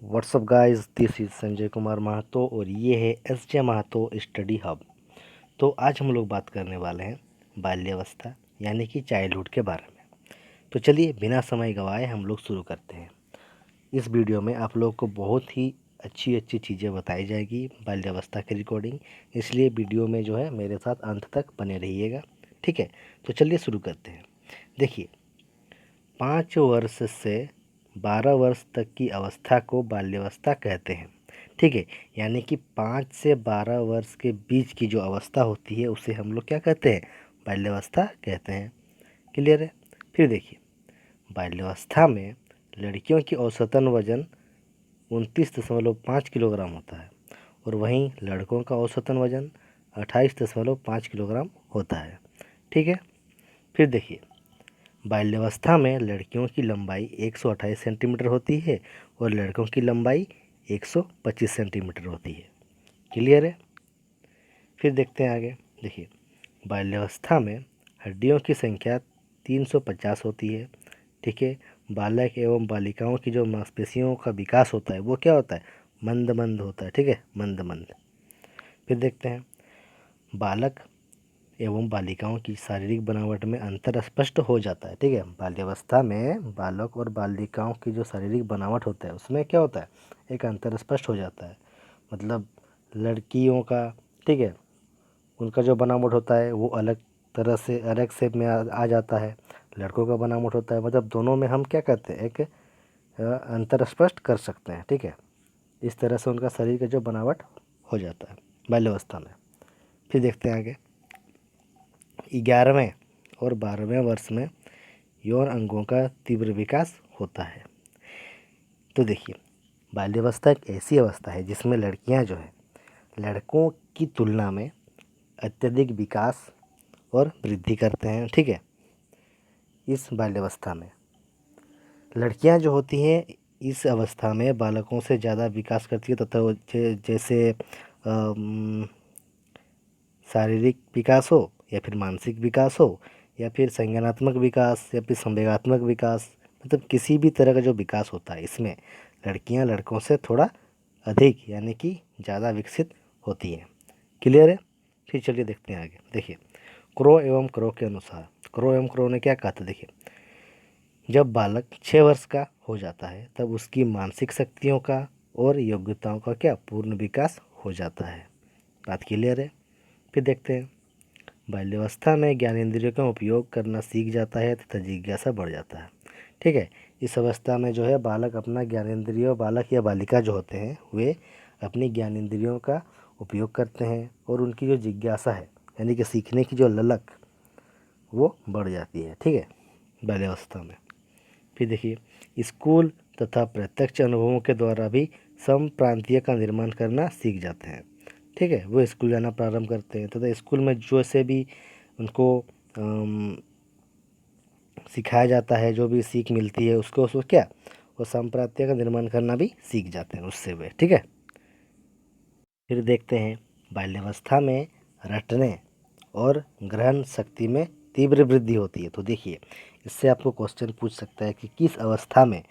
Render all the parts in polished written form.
WhatsApp guys, this is Sanjay Kumar Mahato और ये है S J Mahato study hub. तो आज हम लोग बात करने वाले हैं बाल्यावस्था यानी कि चाइल्डहुड के बारे में। तो चलिए बिना समय गवाए हम लोग शुरू करते हैं। इस वीडियो में आप लोग को बहुत ही अच्छी अच्छी चीज़ें बताई जाएगी बाल्यावस्था के रिकॉर्डिंग, इसलिए वीडियो में जो है मेरे साथ अंत तक बने रहिएगा। ठीक है, तो चलिए शुरू करते हैं। देखिए, 5 वर्ष से 12 वर्ष तक की अवस्था को बाल्यावस्था कहते हैं। ठीक है, यानी कि 5 से 12 वर्ष के बीच की जो अवस्था होती है उसे हम लोग क्या कहते हैं? बाल्यावस्था कहते हैं। क्लियर है? फिर देखिए, बाल्यावस्था में लड़कियों की औसतन वजन 29.5 किलोग्राम होता है और वहीं लड़कों का औसतन वजन 28.5 किलोग्राम होता है। ठीक है, फिर देखिए, बाल्यावस्था में लड़कियों की लंबाई 128 सेंटीमीटर होती है और लड़कों की लंबाई 125 सेंटीमीटर होती है। क्लियर है? फिर देखते हैं आगे। देखिए, बाल्यावस्था में हड्डियों की संख्या 350 होती है। ठीक है, बालक एवं बालिकाओं की जो मांसपेशियों का विकास होता है वो क्या होता है? मंद मंद होता है। ठीक है, मंद मंद। फिर देखते हैं, बालक एवं बालिकाओं की शारीरिक बनावट में अंतर स्पष्ट हो जाता है। ठीक है, बाल्यावस्था में बालक और बालिकाओं की जो शारीरिक बनावट होता है उसमें क्या होता है? एक अंतर स्पष्ट हो जाता है। मतलब लड़कियों का, ठीक है, उनका जो बनावट होता है वो अलग तरह से अलग शेप में आ जाता है। लड़कों का बनावट होता है, मतलब दोनों में हम क्या कहते हैं? एक अंतर स्पष्ट कर सकते हैं। ठीक है, इस तरह से उनका शरीर का जो बनावट हो जाता है बाल्यावस्था में। फिर देखते हैं आगे। 11वें और 12वें वर्ष में यौन अंगों का तीव्र विकास होता है। तो देखिए, बाल्यावस्था एक ऐसी अवस्था है जिसमें लड़कियां जो है लड़कों की तुलना में अत्यधिक विकास और वृद्धि करते हैं। ठीक है, इस बाल्यावस्था में लड़कियां जो होती हैं इस अवस्था में बालकों से ज़्यादा विकास करती है तथा जैसे शारीरिक विकास हो या फिर मानसिक विकास हो या फिर संज्ञानात्मक विकास या फिर संवेगात्मक विकास, मतलब किसी भी तरह का जो विकास होता है इसमें लड़कियां लड़कों से थोड़ा अधिक यानी कि ज़्यादा विकसित होती हैं। क्लियर है? फिर चलिए देखते हैं आगे। देखिए, क्रो एवं क्रो के अनुसार, क्रो एवं क्रो ने क्या कहा था? देखिए, जब बालक 6 वर्ष का हो जाता है तब उसकी मानसिक शक्तियों का और योग्यताओं का क्या पूर्ण विकास हो जाता है। बात क्लियर है? फिर देखते हैं, बाल्यावस्था में ज्ञानेंद्रियों का उपयोग करना सीख जाता है तथा जिज्ञासा बढ़ जाता है। ठीक है, इस अवस्था में जो है बालक अपना ज्ञानेंद्रियों, बालक या बालिका जो होते हैं वे अपनी ज्ञानेंद्रियों का उपयोग करते हैं और उनकी जो जिज्ञासा है यानी कि सीखने की जो ललक वो बढ़ जाती है। ठीक है, बाल्यावस्था में। फिर देखिए, स्कूल तथा प्रत्यक्ष अनुभवों के द्वारा भी समप्रांतीय का निर्माण करना सीख जाते हैं। ठीक है, वो स्कूल जाना प्रारंभ करते हैं तथा स्कूल में जो से भी उनको सिखाया जाता है, जो भी सीख मिलती है उसको क्या वो संप्रांतीय का निर्माण करना भी सीख जाते हैं उससे वे। ठीक है, फिर देखते हैं, बाल्यावस्था में रटने और ग्रहण शक्ति में तीव्र वृद्धि होती है। तो देखिए, इससे आपको क्वेश्चन पूछ सकता है कि किस अवस्था में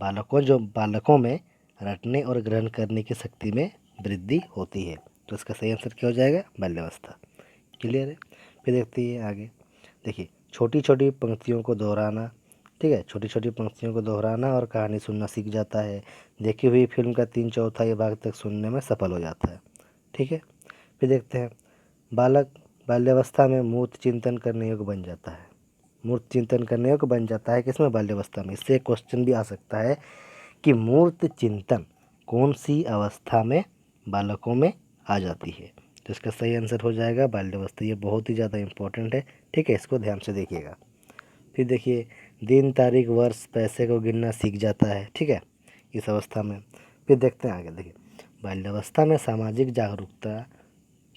बालकों में रटने और ग्रहण करने की शक्ति में वृद्धि होती है। तो इसका सही आंसर क्या हो जाएगा? बाल्यावस्था। क्लियर है? फिर देखते हैं आगे। देखिए, छोटी छोटी पंक्तियों को दोहराना। ठीक है, छोटी छोटी पंक्तियों को दोहराना और कहानी सुनना सीख जाता है। देखी हुई फिल्म का 3/4 भाग तक सुनने में सफल हो जाता है। ठीक है, फिर देखते हैं, बालक बाल्यावस्था में मूर्त चिंतन करने योग्य बन जाता है। मूर्त चिंतन करने योग्य बन जाता है किसमें? बाल्यावस्था में। इससे एक क्वेश्चन भी आ सकता है कि मूर्त चिंतन कौन सी अवस्था में बालकों में आ जाती है। तो इसका सही आंसर हो जाएगा बाल्यावस्था। ये बहुत ही ज़्यादा इंपॉर्टेंट है। ठीक है, इसको ध्यान से देखिएगा। फिर देखिए, दिन तारीख वर्ष पैसे को गिनना सीख जाता है। ठीक है, इस अवस्था में। फिर देखते हैं आगे। देखिए, बाल्यावस्था में सामाजिक जागरूकता,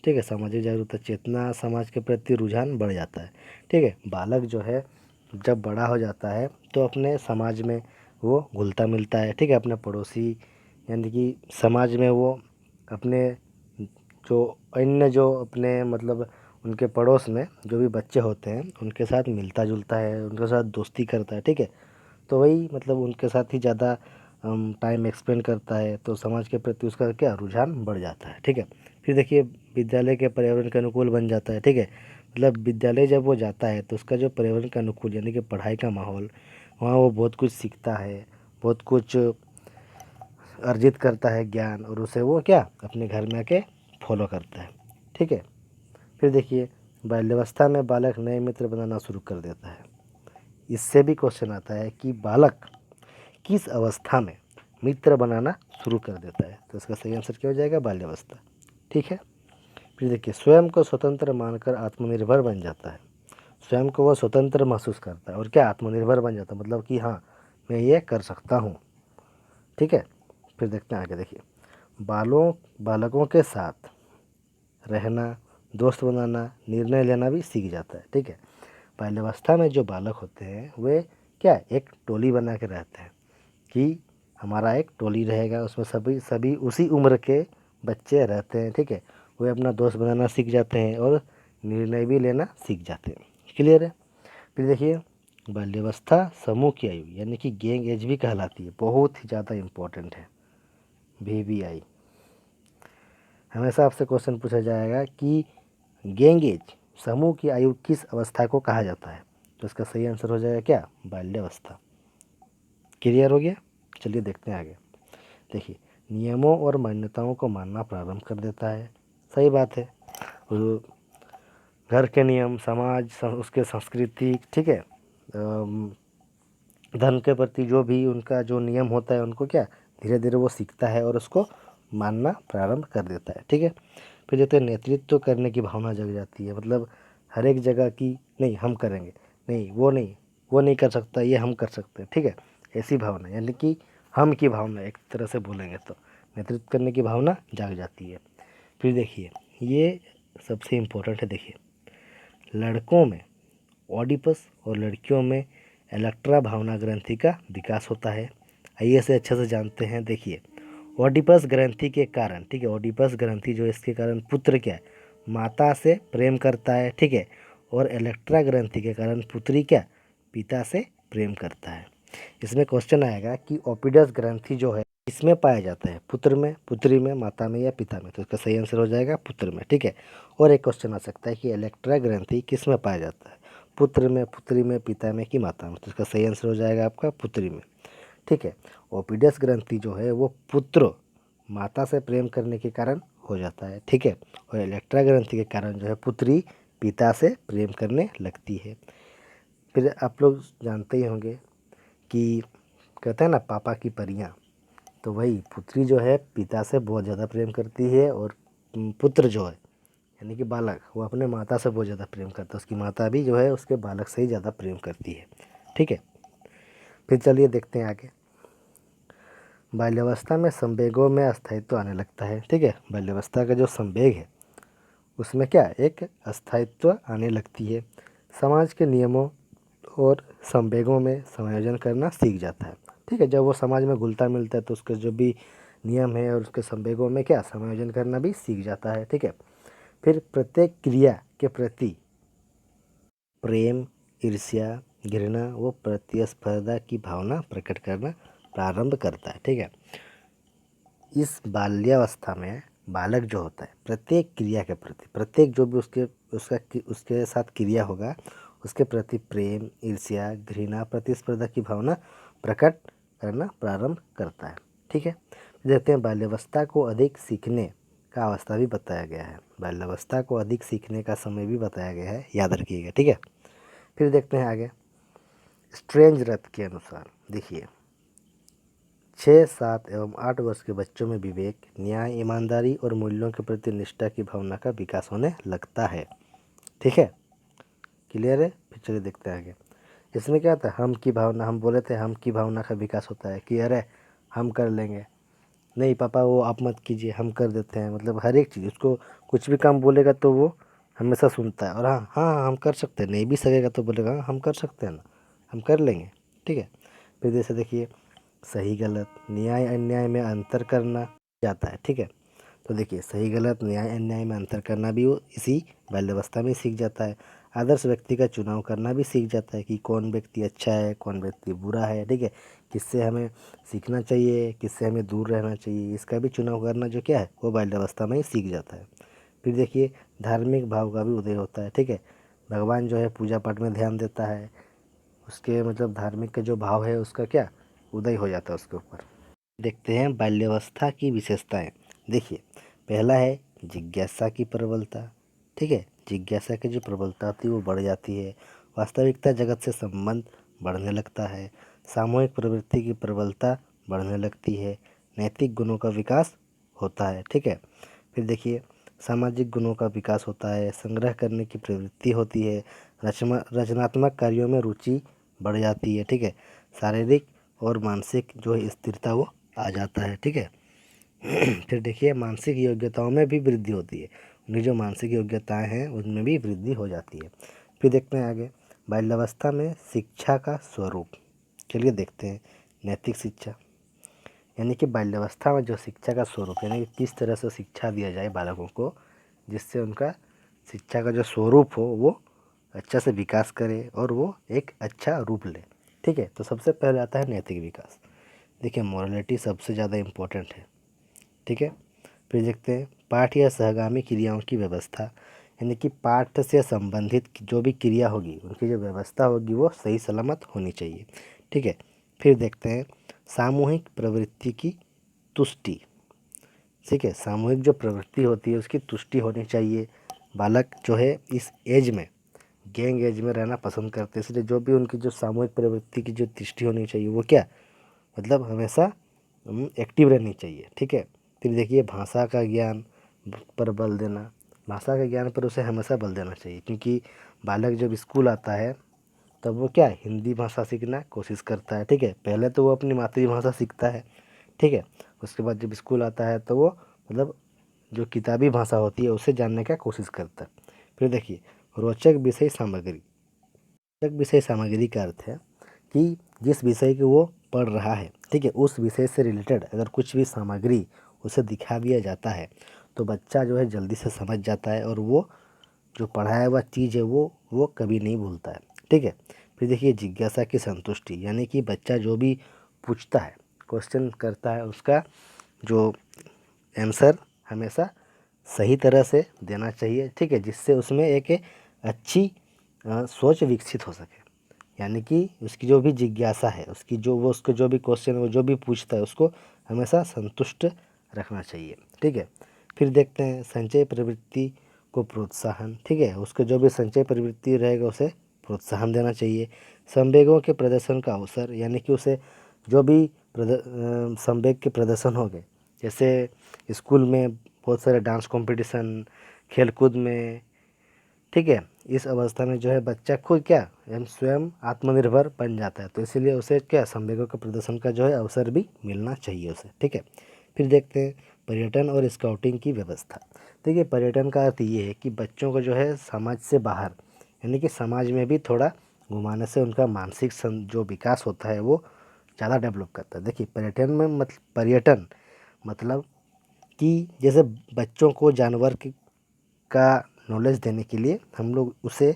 ठीक है, सामाजिक जागरूकता चेतना, समाज के प्रति रुझान बढ़ जाता है। ठीक है, बालक जो है जब बड़ा हो जाता है तो अपने समाज में वो घुलता मिलता है। ठीक है, अपने पड़ोसी यानी कि समाज में वो अपने जो अन्य जो अपने मतलब उनके पड़ोस में जो भी बच्चे होते हैं उनके साथ मिलता जुलता है, उनके साथ दोस्ती करता है। ठीक है, तो वही मतलब उनके साथ ही ज़्यादा टाइम एक्सपेंड करता है तो समाज के प्रति उसका क्या रुझान बढ़ जाता है। ठीक है। फिर देखिए विद्यालय के पर्यावरण के अनुकूल बन जाता है। ठीक है। मतलब विद्यालय जब वो जाता है तो उसका जो पर्यावरण के अनुकूल यानी कि पढ़ाई का माहौल, वहाँ वो बहुत कुछ सीखता है, बहुत कुछ अर्जित करता है ज्ञान, और उसे वो क्या अपने घर में आके फॉलो करता है। ठीक है। फिर देखिए बाल्यावस्था में बालक नए मित्र बनाना शुरू कर देता है। इससे भी क्वेश्चन आता है कि बालक किस अवस्था में मित्र बनाना शुरू कर देता है, तो इसका सही आंसर क्या हो जाएगा? बाल्यावस्था। ठीक है। फिर देखिए स्वयं को स्वतंत्र मानकर आत्मनिर्भर बन जाता है। स्वयं को वह स्वतंत्र महसूस करता है और क्या आत्मनिर्भर बन जाता है, मतलब कि हाँ मैं ये कर सकता हूँ। ठीक है। फिर देखते हैं आगे। देखिए बालकों के साथ रहना, दोस्त बनाना, निर्णय लेना भी सीख जाता है। ठीक है। बाल्यावस्था में जो बालक होते हैं वे क्या एक टोली बना के रहते हैं कि हमारा एक टोली रहेगा, उसमें सभी सभी उसी उम्र के बच्चे रहते हैं। ठीक है। वे अपना दोस्त बनाना सीख जाते हैं और निर्णय भी लेना सीख जाते हैं। क्लियर है। फिर देखिए बाल्यावस्था समूह की आयु यानी कि गैंग एज भी कहलाती है, बहुत ही ज़्यादा इम्पोर्टेंट है। VVI हमेशा आपसे क्वेश्चन पूछा जाएगा कि गैंग एज समूह की आयु किस अवस्था को कहा जाता है, तो इसका सही आंसर हो जाएगा क्या? बाल्यावस्था। क्लियर हो गया। चलिए देखते हैं आगे। देखिए नियमों और मान्यताओं को मानना प्रारंभ कर देता है। सही बात है। वो घर के नियम, समाज उसके संस्कृति, ठीक है, धर्म के प्रति जो भी उनका जो नियम होता है उनको क्या धीरे धीरे वो सीखता है और उसको मानना प्रारंभ कर देता है। ठीक है। फिर जैसे नेतृत्व करने की भावना जग जाती है, मतलब हर एक जगह की नहीं हम करेंगे, नहीं वो नहीं कर सकता, ये हम कर सकते हैं। ठीक है। ऐसी भावना यानी कि हम की भावना एक तरह से बोलेंगे तो नेतृत्व करने की भावना जाग जाती है। फिर देखिए ये सबसे इम्पोर्टेंट है। देखिए लड़कों में ऑडिपस और लड़कियों में इलेक्ट्रा भावना ग्रंथि का विकास होता है। आइए इसे अच्छे से जानते हैं। देखिए ऑडिपस ग्रंथि के कारण, ठीक है, ऑडिपस ग्रंथि जो है इसके कारण पुत्र क्या है माता से प्रेम करता है। ठीक है। और इलेक्ट्रा ग्रंथि के कारण पुत्री क्या पिता से प्रेम करता है। इसमें क्वेश्चन आएगा कि ओपिडस ग्रंथि जो है इसमें पाया जाता है, पुत्र में, पुत्री में, माता में या पिता में, तो इसका सही आंसर हो जाएगा पुत्र में। ठीक है। और एक क्वेश्चन आ सकता है कि इलेक्ट्रा ग्रंथि किस में पाया जाता है, पुत्र में, पुत्री में, पिता में कि माता में, तो इसका सही आंसर हो जाएगा आपका पुत्री में। ठीक है। ओपिडस ग्रंथि जो है वो पुत्र माता से प्रेम करने के कारण हो जाता है। ठीक है। और इलेक्ट्रा ग्रंथि के कारण जो है पुत्री पिता से प्रेम करने लगती है। फिर आप लोग जानते ही होंगे कि कहते हैं ना पापा की परियां, तो वही पुत्री जो है पिता से बहुत ज़्यादा प्रेम करती है और पुत्र जो है यानी कि बालक वो अपने माता से बहुत ज़्यादा प्रेम करता है, उसकी माता भी जो है उसके बालक से ही ज़्यादा प्रेम करती है। ठीक है। फिर चलिए देखते हैं आगे। बाल्यावस्था में संवेगों में अस्थायित्व आने लगता है। ठीक है। बाल्यावस्था का जो संवेग है उसमें क्या एक अस्थायित्व आने लगती है। समाज के नियमों और संवेगों में समायोजन करना सीख जाता है। ठीक है। जब वो समाज में घुलता मिलता है तो उसके जो भी नियम है और उसके संवेगों में क्या समायोजन करना भी सीख जाता है। ठीक है। फिर प्रत्येक क्रिया के प्रति प्रेम, ईर्ष्या, घृणा व प्रतिस्पर्धा की भावना प्रकट करना प्रारंभ करता है। ठीक है। इस बाल्यावस्था में बालक जो होता है प्रत्येक क्रिया के प्रति, प्रत्येक जो भी उसके साथ क्रिया होगा उसके प्रति प्रेम, ईर्ष्या, घृणा, प्रतिस्पर्धा की भावना प्रकट करना प्रारंभ करता है। ठीक है। देखते हैं बाल्यावस्था को अधिक सीखने का अवस्था भी बताया गया है, बाल्यावस्था को अधिक सीखने का समय भी बताया गया है, याद रखिएगा। ठीक है। फिर देखते हैं आगे। स्ट्रेंज रथ के अनुसार देखिए 6, 7 एवं 8 वर्ष के बच्चों में विवेक, न्याय, ईमानदारी और मूल्यों के प्रति निष्ठा की भावना का विकास होने लगता है। ठीक है। क्लियर है। फिर चलिए देखते हैं आगे। इसमें क्या था हम की भावना, हम बोले थे हम की भावना का विकास होता है कि अरे हम कर लेंगे, नहीं पापा वो आप मत कीजिए हम कर देते हैं, मतलब हर एक चीज़ उसको कुछ भी काम बोलेगा तो वो हमेशा सुनता है और हाँ हाँ हाँ, हम कर सकते हैं, नहीं भी सकेगा तो बोलेगा हाँ हम कर सकते हैं ना, हम कर लेंगे। ठीक है। फिर जैसे देखिए सही गलत, न्याय अन्याय में अंतर करना जाता है। ठीक है। तो देखिए सही गलत, न्याय अन्याय में अंतर करना भी वो इसी बाल्यावस्था में सीख जाता है। आदर्श व्यक्ति का चुनाव करना भी सीख जाता है कि कौन व्यक्ति अच्छा है, कौन व्यक्ति बुरा है, ठीक है, किससे हमें सीखना चाहिए, किससे हमें दूर रहना चाहिए, इसका भी चुनाव करना जो क्या है वो बाल्यावस्था में ही सीख जाता है। फिर देखिए धार्मिक भाव का भी उदय होता है, ठीक है, भगवान जो है पूजा पाठ में ध्यान देता है, उसके मतलब धार्मिक का जो भाव है उसका क्या उदय हो जाता है उसके ऊपर। देखते हैं बाल्यावस्था की विशेषताएं। देखिए पहला है जिज्ञासा की प्रबलता, ठीक है, जिज्ञासा की जो प्रबलता होती है वो बढ़ जाती है, वास्तविकता जगत से संबंध बढ़ने लगता है, सामूहिक प्रवृत्ति की प्रबलता बढ़ने लगती है, नैतिक गुणों का विकास होता है, ठीक है। फिर देखिए सामाजिक गुणों का विकास होता है, संग्रह करने की प्रवृत्ति होती है, रचनात्मक कार्यों में रुचि बढ़ जाती है, ठीक है, शारीरिक और मानसिक जो है स्थिरता वो आ जाता है, ठीक है। फिर देखिए मानसिक योग्यताओं में भी वृद्धि होती है, उनकी जो मानसिक योग्यताएं हैं उनमें भी वृद्धि हो जाती है। फिर देखते हैं आगे बाल्यावस्था में शिक्षा का स्वरूप। चलिए देखते हैं नैतिक शिक्षा, यानी कि बाल्यावस्था में जो शिक्षा का स्वरूप यानी कि किस तरह से शिक्षा दिया जाए बालकों को जिससे उनका शिक्षा का जो स्वरूप हो वो अच्छा से विकास करे और वो एक अच्छा रूप ले, ठीक है। तो सबसे पहले आता है नैतिक विकास। देखिए मोरालिटी सबसे ज़्यादा इम्पोर्टेंट है, ठीक है। फिर देखते हैं पाठ या सहगामी क्रियाओं की व्यवस्था, यानी कि पाठ से संबंधित जो भी क्रिया होगी उनकी जो व्यवस्था होगी वो सही सलामत होनी चाहिए, ठीक है। फिर देखते हैं सामूहिक प्रवृत्ति की तुष्टि, ठीक है, सामूहिक जो प्रवृत्ति होती है उसकी तुष्टि होनी चाहिए। बालक जो है इस एज में गैंग एज में रहना पसंद करते हैं, इसलिए जो भी उनकी जो सामूहिक प्रवृत्ति की जो तुष्टि होनी चाहिए वो क्या मतलब हमेशा एक्टिव रहनी चाहिए, ठीक है। फिर देखिए भाषा का ज्ञान पर बल देना, भाषा के ज्ञान पर उसे हमेशा बल देना चाहिए, क्योंकि बालक जब स्कूल आता है तब वो क्या हिंदी भाषा सीखना कोशिश करता है, ठीक है। पहले तो वो अपनी मातृभाषा सीखता है, ठीक है, उसके बाद जब स्कूल आता है तो वो मतलब जो किताबी भाषा होती है उसे जानने का कोशिश करता है। फिर देखिए रोचक विषय सामग्री, रोचक विषय सामग्री का अर्थ है कि जिस विषय को वो पढ़ रहा है, ठीक है, उस विषय से रिलेटेड अगर कुछ भी सामग्री उसे दिखा दिया जाता है तो बच्चा जो है जल्दी से समझ जाता है और वो जो पढ़ाया हुआ चीज़ है वो कभी नहीं भूलता है, ठीक है। फिर देखिए जिज्ञासा की संतुष्टि, यानी कि बच्चा जो भी पूछता है क्वेश्चन करता है उसका जो आंसर हमेशा सही तरह से देना चाहिए, ठीक है, जिससे उसमें एक अच्छी सोच विकसित हो सके, यानी कि उसकी जो भी जिज्ञासा है उसकी जो वो उसको जो भी क्वेश्चन वो जो भी पूछता है उसको हमेशा संतुष्ट रखना चाहिए, ठीक है। फिर देखते हैं संचय प्रवृत्ति को प्रोत्साहन, ठीक है, उसको जो भी संचय प्रवृत्ति रहेगा उसे प्रोत्साहन देना चाहिए। संवेगों के प्रदर्शन का अवसर, यानी कि उसे जो भी संवेग के प्रदर्शन हो गए, जैसे स्कूल में बहुत सारे डांस कंपटीशन खेलकूद में, ठीक है, इस अवस्था में जो है बच्चा खुद क्या स्वयं आत्मनिर्भर बन जाता है, तो इसीलिए उसे क्या संवेगों के प्रदर्शन का जो है अवसर भी मिलना चाहिए उसे, ठीक है। फिर देखते हैं पर्यटन और स्काउटिंग की व्यवस्था। देखिए पर्यटन का अर्थ ये है कि बच्चों को जो है समाज से बाहर यानी कि समाज में भी थोड़ा घुमाने से उनका मानसिक जो विकास होता है वो ज़्यादा डेवलप करता है। देखिए पर्यटन में पर्यटन मतलब कि जैसे बच्चों को जानवर का नॉलेज देने के लिए हम लोग उसे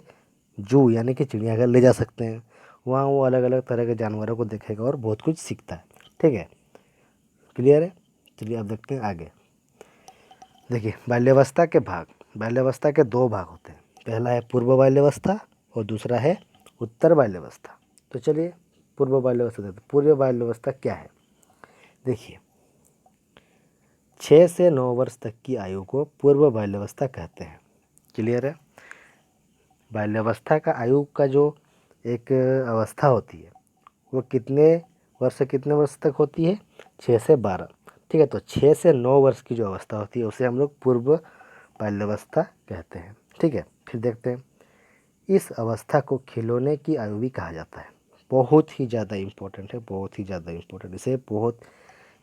जू यानी कि चिड़ियाघर ले जा सकते हैं, वहाँ वो अलग अलग तरह के जानवरों को देखेगा और बहुत कुछ सीखता है, ठीक है, क्लियर है। चलिए अब देखते हैं आगे। देखिए बाल्यावस्था के भाग, बाल्यावस्था के दो भाग होते हैं, पहला है पूर्व बाल्यावस्था और दूसरा है उत्तर बाल्यावस्था। तो चलिए पूर्व बाल्यावस्था देखते हैं। पूर्व बाल्यावस्था क्या है, देखिए 6 से 9 वर्ष तक की आयु को पूर्व बाल्यावस्था कहते हैं, क्लियर है। बाल्यावस्था का आयु का जो एक अवस्था होती है वो कितने वर्ष से कितने वर्ष तक होती है, 6 से 12, ठीक है। तो 6 से 9 वर्ष की जो अवस्था होती है उसे हम लोग पूर्व बाल्यावस्था कहते हैं, ठीक है। फिर देखते हैं इस अवस्था को खिलौने की आयु भी कहा जाता है, बहुत ही ज़्यादा इम्पोर्टेंट है, बहुत ही ज़्यादा इम्पोर्टेंट, इसे बहुत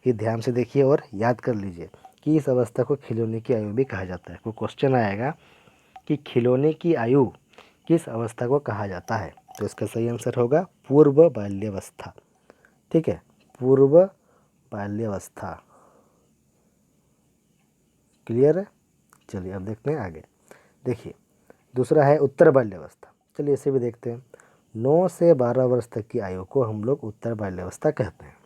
ही ध्यान से देखिए और याद कर लीजिए कि इस अवस्था को खिलौने की आयु भी कहा जाता है। कोई क्वेश्चन आएगा कि खिलौने की आयु किस अवस्था को कहा जाता है, तो इसका सही आंसर होगा पूर्व बाल्यावस्था, ठीक है, पूर्व बाल्यावस्था, क्लियर है। चलिए अब देखते हैं आगे। देखिए दूसरा है उत्तर बाल्यावस्था। चलिए इसे भी देखते हैं। 9 से 12 वर्ष तक की आयु को हम लोग उत्तर बाल्यावस्था कहते हैं।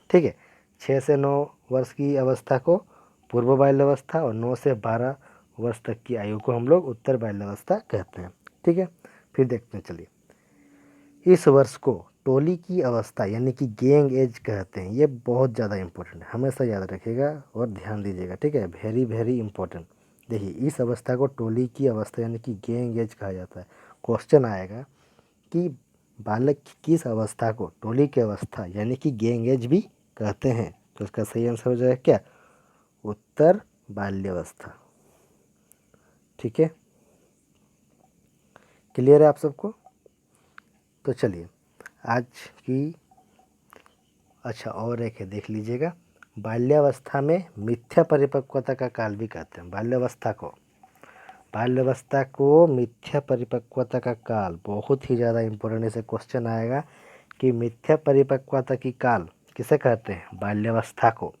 ठीक है, 6 से 9 वर्ष की अवस्था को पूर्व बाल्यावस्था और 9 से 12 वर्ष तक की आयु को हम लोग उत्तर बाल्यावस्था कहते हैं। ठीक है, फिर देखते हैं। चलिए, इस वर्ष को टोली की अवस्था यानी कि गैंग एज कहते हैं। ये बहुत ज़्यादा इंपॉर्टेंट है, हमेशा याद रखिएगा और ध्यान दीजिएगा। ठीक है, वेरी वेरी इंपॉर्टेंट। देखिए, इस अवस्था को टोली की अवस्था यानी कि गैंग एज कहा जाता है। क्वेश्चन आएगा कि बालक की किस अवस्था को टोली की अवस्था यानी कि गैंग एज भी कहते हैं, तो इसका सही आंसर हो जाएगा क्या? उत्तर बाल्यावस्था। ठीक है, क्लियर है आप सबको? तो चलिए आज की, अच्छा और एक है, देख लीजिएगा। बाल्यावस्था में मिथ्या परिपक्वता का काल भी कहते हैं। बाल्यावस्था को मिथ्या परिपक्वता का काल बहुत ही ज़्यादा इंपॉर्टेंट। ऐसे क्वेश्चन आएगा कि मिथ्या परिपक्वता की काल किसे कहते हैं? बाल्यावस्था को।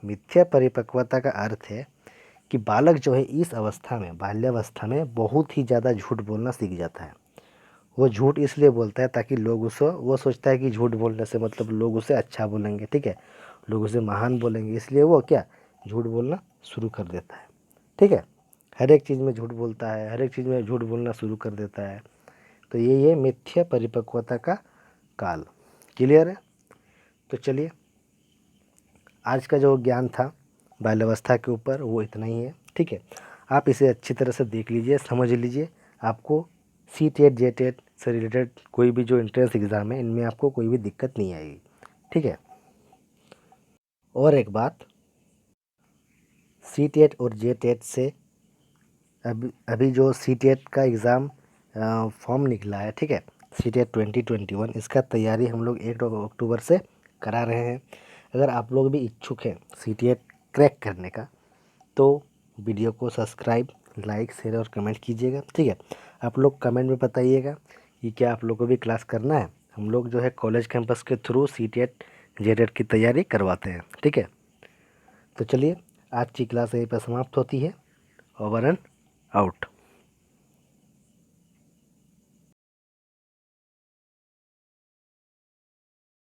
मिथ्या परिपक्वता का अर्थ है कि बालक जो है इस अवस्था में, बाल्यावस्था में बहुत ही ज़्यादा झूठ बोलना सीख जाता है। वो झूठ इसलिए बोलता है ताकि लोग उसे, वो सोचता है कि झूठ बोलने से मतलब लोग उसे अच्छा बोलेंगे। ठीक है, लोग उसे महान बोलेंगे, इसलिए वो क्या, झूठ बोलना शुरू कर देता है। ठीक है, हर एक चीज़ में झूठ बोलता है, हर एक चीज़ में झूठ बोलना शुरू कर देता है। तो ये मिथ्या परिपक्वता का काल। क्लियर है? तो चलिए, आज का जो ज्ञान था बाल्यावस्था के ऊपर वो इतना ही है। ठीक है, आप इसे अच्छी तरह से देख लीजिए, समझ लीजिए। आपको सी टेट जे टेट से रिलेटेड कोई भी जो एंट्रेंस एग्ज़ाम है, इनमें आपको कोई भी दिक्कत नहीं आएगी। ठीक है, और एक बात, सी टेट और जे टेट से अभी जो सी टेट का एग्ज़ाम फॉर्म निकला है, ठीक है, सी टेट 2021, इसका तैयारी हम लोग 1 अक्टूबर से करा रहे हैं। अगर आप लोग भी इच्छुक हैं सी टेट क्रैक करने का, तो वीडियो को सब्सक्राइब, लाइक, शेयर और कमेंट कीजिएगा। ठीक है, आप लोग कमेंट में बताइएगा कि क्या आप लोग को भी क्लास करना है। हम लोग जो है कॉलेज कैंपस के थ्रू सी टेट जे टेट की तैयारी करवाते हैं। ठीक है, तो चलिए आज की क्लास यहीं पर समाप्त होती है। Over and out.